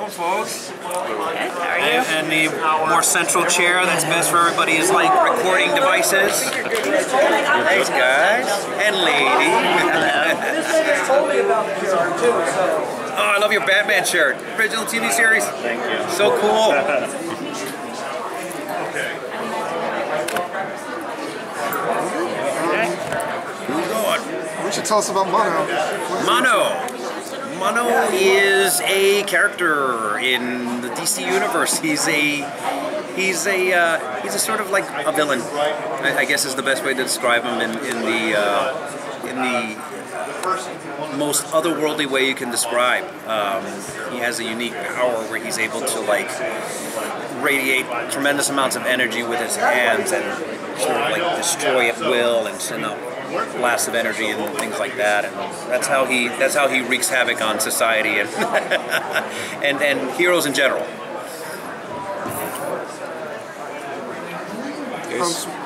Hello, folks. Good. How are you? And the more central chair that's best for everybody is like recording devices. Thanks, guys. And lady. Oh, I love your Batman shirt. Original TV series. Thank you. So cool. Who's going? Why don't you tell us about Mano? Mano is a character in the DC universe. He's a sort of like a villain, I guess is the best way to describe him in the most otherworldly way you can describe. He has a unique power where he's able to like radiate tremendous amounts of energy with his hands and sort of like destroy at will and send up blasts of energy and things like that, and that's how he wreaks havoc on society and and heroes in general.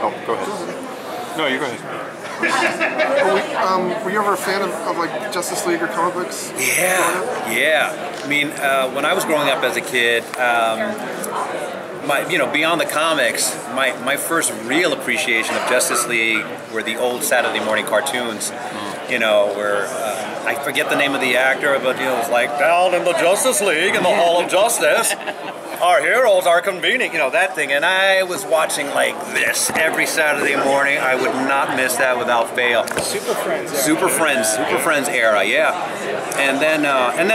Oh, go ahead. No, you go ahead. Were you ever a fan of like Justice League or comic books? Yeah. I mean, when I was growing up as a kid, beyond the comics, my first real appreciation of Justice League were the old Saturday morning cartoons. Where I forget the name of the actor, but it was like, down in the Justice League in the Hall of Justice, our heroes are convening, that thing. And I was watching like this every Saturday morning. I would not miss that without fail. Super Friends era, yeah. And then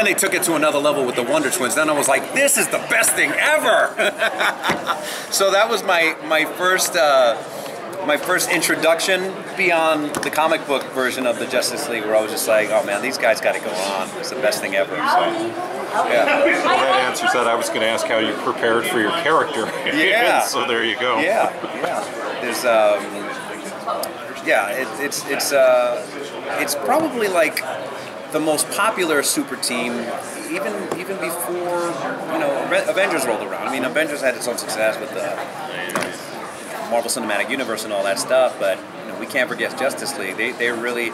they took it to another level with the Wonder Twins. Then I was like, this is the best thing ever. So that was my first introduction beyond the comic book version of the Justice League, where I was just like, oh man, these guys got to go on. It's the best thing ever. So, yeah. Well, that answers that. I was going to ask how you prepared for your character. Yeah. So there you go. Yeah. There's it's probably like the most popular super team, even before Avengers rolled around. I mean, Avengers had its own success with the Marvel Cinematic Universe and all that stuff, but we can't forget Justice League. They really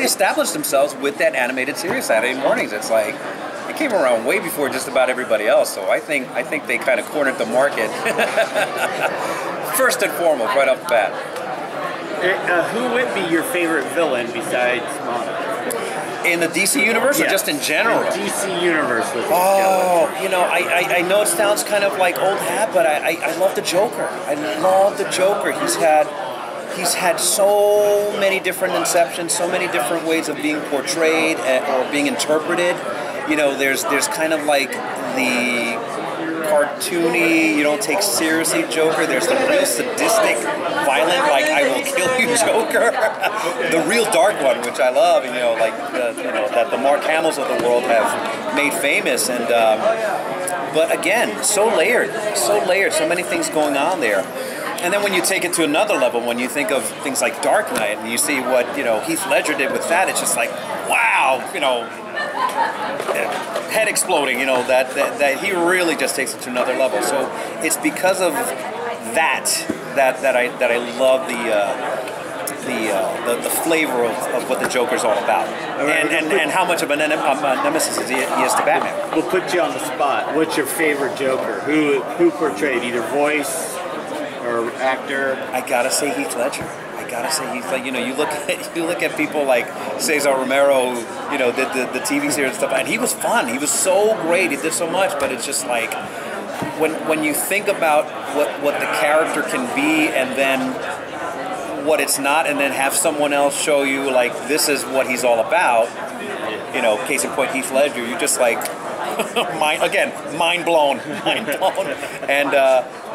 established themselves with that animated series Saturday mornings. It's like it came around way before just about everybody else. So I think they kind of cornered the market first and foremost, right off the bat. Who would be your favorite villain besides Mano? In the DC universe, or just in general? In DC universe. I know it sounds kind of like old hat, but I love the Joker. I love the Joker. He's had so many different inceptions, so many different ways of being portrayed or being interpreted. There's kind of like the cartoony, you don't take seriously Joker. There's the real sadistic, violent, like I will kill you Joker. The real dark one, which I love, that the Mark Hamills of the world have made famous. And but again, so layered, so many things going on there. And then when you take it to another level, when you think of things like Dark Knight, and you see what Heath Ledger did with that, it's just like, wow, head exploding, that he really just takes it to another level. So it's because of that I love the flavor of what the Joker's all about, and how much of a nemesis he is to Batman. We'll put you on the spot. What's your favorite Joker? Who portrayed, either voice or actor? I gotta say Heath Ledger. You look at people like Cesar Romero, who did the TV series and stuff, and he was fun. He was so great. He did so much, but it's just like when you think about what the character can be, and then what it's not, and then have someone else show you like this is what he's all about. Case in point, Heath Ledger. You just like. Mind blown, and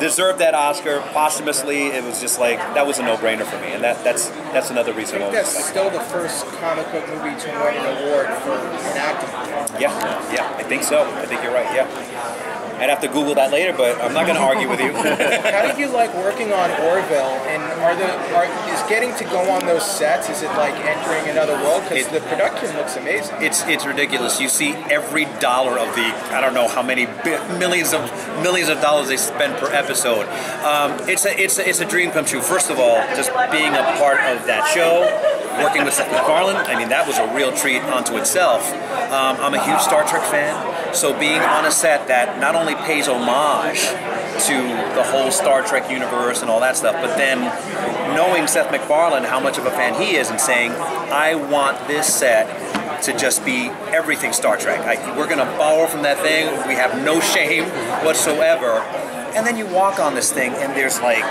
deserved that Oscar posthumously. It was just like that was a no-brainer for me, and that's another reason. I think that's still the first comic book movie to win an award for an acting. Yeah, I think so. I think you're right. Yeah, I'd have to Google that later, but I'm not going to argue with you. How did you like working on Orville, and is getting to go on those sets? Is it like entering another world? Because the production looks amazing. It's ridiculous. You see every dollar of the I don't know how many millions of dollars they spend per episode. It's a dream come true. First of all, just being a part of that show. working with Seth MacFarlane, I mean, that was a real treat unto itself. I'm a huge Star Trek fan, so being on a set that not only pays homage to the whole Star Trek universe and all that stuff, but then knowing Seth MacFarlane, how much of a fan he is, and saying, I want this set to just be everything Star Trek. We're going to borrow from that thing. We have no shame whatsoever. And then you walk on this thing, and there's like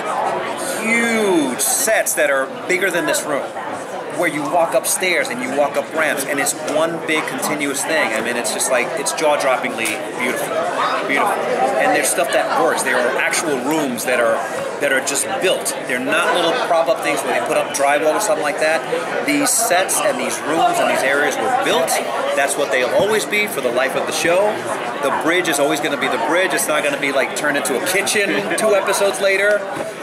huge sets that are bigger than this room, where you walk upstairs and you walk up ramps, and it's one big continuous thing. I mean, it's just like, it's jaw-droppingly beautiful, beautiful. And there's stuff that works. There are actual rooms that are just built. They're not little prop-up things where they put up drywall or something like that. These sets and these rooms and these areas were built. That's what they'll always be for the life of the show. The bridge is always going to be the bridge. It's not going to be like turned into a kitchen 2 episodes later.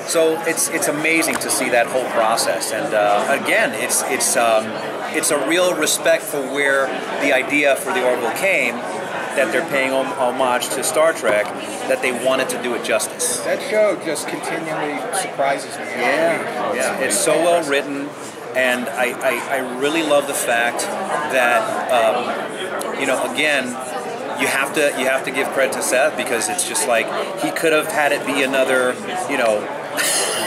So it's amazing to see that whole process. And again, it's a real respect for where the idea for the Orville came, that they're paying homage to Star Trek, that they wanted to do it justice. That show just continually surprises me. Yeah, it's so well written, and I really love the fact that, you know, again, you have to give credit to Seth, because it's just like, he could have had it be another, you know,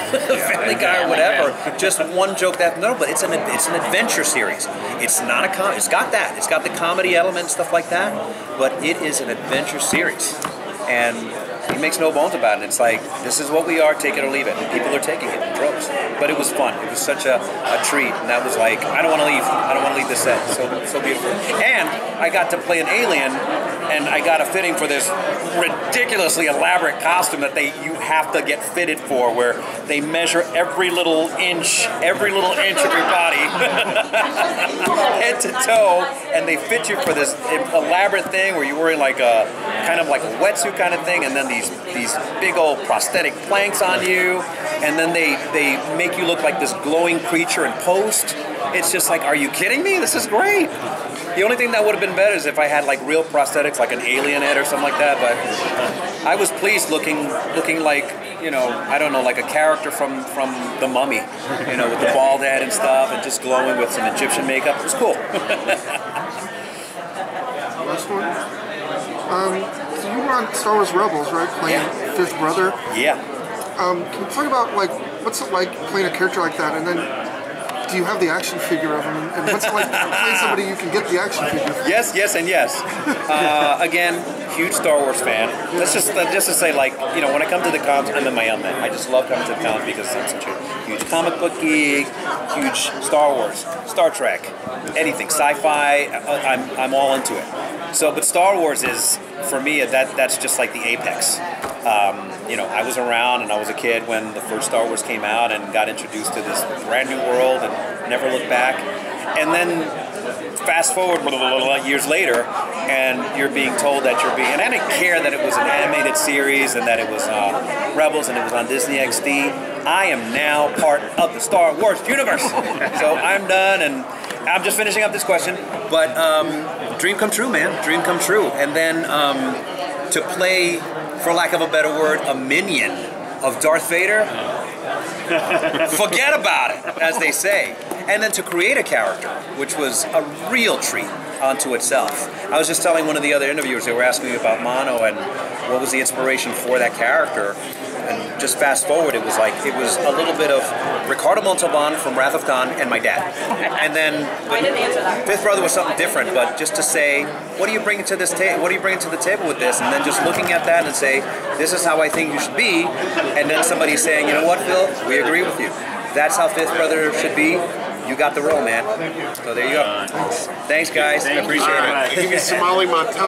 Family Guy or whatever, just one joke that, no, but it's an adventure series. It's not a comedy. It's got that. It's got the comedy element and stuff like that, but it is an adventure series, and he makes no bones about it. It's like, this is what we are, take it or leave it. And people are taking it in droves. But it was fun. It was such a treat, and that was like, I don't want to leave. I don't want to leave this set. So beautiful. And I got to play an alien, and I got a fitting for this ridiculously elaborate costume that you have to get fitted for, where they measure every little inch of your body, head to toe, and they fit you for this elaborate thing where you're wearing like a kind of like a wetsuit kind of thing, and then these big old prosthetic planks on you, and then they make you look like this glowing creature in post. It's just like, are you kidding me? This is great. The only thing that would have been better is if I had like real prosthetics, like an alien head or something like that. But I was pleased looking like, you know, I don't know, like a character from The Mummy, you know, with the bald head and stuff, and just glowing with some Egyptian makeup. It was cool. Last one. So you were on Star Wars Rebels, right? Playing Fifth Brother. Yeah. Can you talk about like what's it like playing a character like that, and then do you have the action figure of him? And what's it like playing somebody you can get the action figure from? Yes, and yes. Again, huge Star Wars fan. Let's just to say, like, you know, when I come to the cons, I'm in my element. I just love coming to the cons because I'm such a huge comic book geek, huge Star Wars, Star Trek, anything, sci-fi. I'm all into it. So, but Star Wars is, for me, that's just like the apex. You know, I was around and I was a kid when the first Star Wars came out and got introduced to this brand new world and never looked back. And then fast forward years later, and you're being told that you're being, and I didn't care that it was an animated series and that it was Rebels and it was on Disney XD. I am now part of the Star Wars universe. So I'm done, and I'm just finishing up this question. But dream come true, man. Dream come true. And then to play, for lack of a better word, a minion of Darth Vader, forget about it, as they say. And then to create a character, which was a real treat unto itself. I was just telling one of the other interviewers, they were asking me about Mano and what was the inspiration for that character. And just fast forward, it was a little bit of Ricardo Montalban from Wrath of Khan and my dad. And then Fifth Brother was something different, but just to say, what are you bringing to this table? What are you bringing to the table with this? And then just looking at that and say, this is how I think you should be. And then somebody saying, you know what, Phil, we agree with you. That's how Fifth Brother should be. You got the role, man. So there you go. Thanks, guys. I appreciate it. Give me Somali Montana.